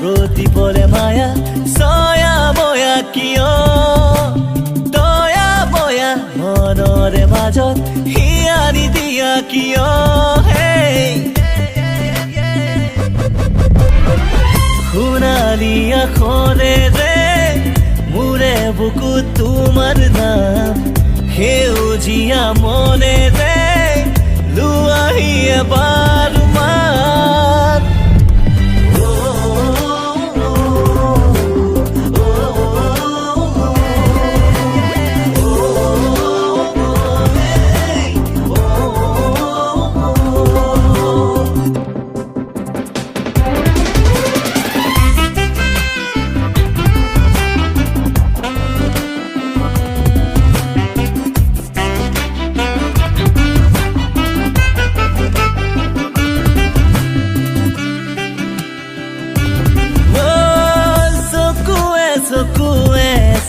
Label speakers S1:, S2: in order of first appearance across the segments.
S1: প্ৰতিপলে মায়া soya বয়া কিয় দয়া বয়া মনৰে মাজত হিয়াৰি দিয়া কিয় সোণালী আখৰেৰে মোৰে বুকু তোমাৰ নাম সেউজীয়া মনেৰে লুৱাহি এবাৰ মান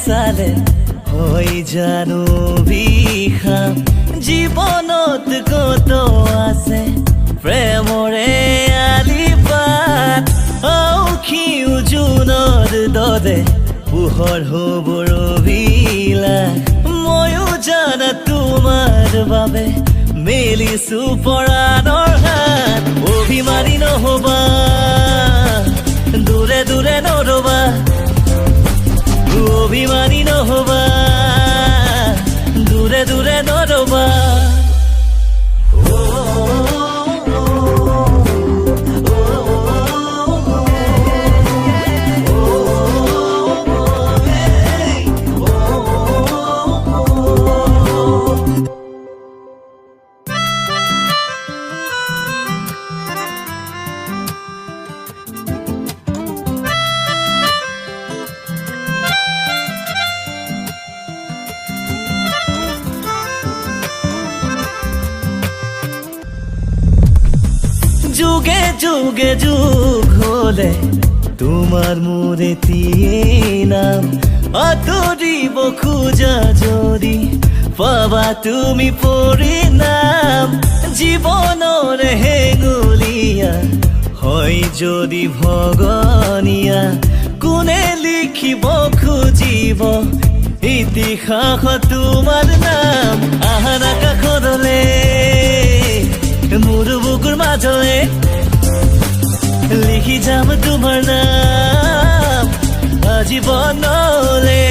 S1: চালে হৈ জানো বিষাম জীৱনত কত আছে প্ৰেমৰে আলিপাত আউখি জোনৰ দৰে পোহৰ হ'বৰ বিলাস ময়ো জানা তোমাৰ বাবে মেলিছো পৰাণৰ হাত অভিমানী নহবা দূৰে দূৰে নৰবা অভিমানী নহবা দূৰে দূৰে নৰবা যুগে যুগে যুগ হলে তোমার মোরে নাম আতরিব খোঁজা যদি পাবা তুমি পরিণাম জীবনের হেঙুলিয়া হয় যদি ভগনিয়া কোনে লিখিব খুজিব ইতিহাস তোমার নাম আহানা কাষলে মোৰ বুকুৰ মাজে লিখি যাম তোমাৰ নাম আজীৱনলে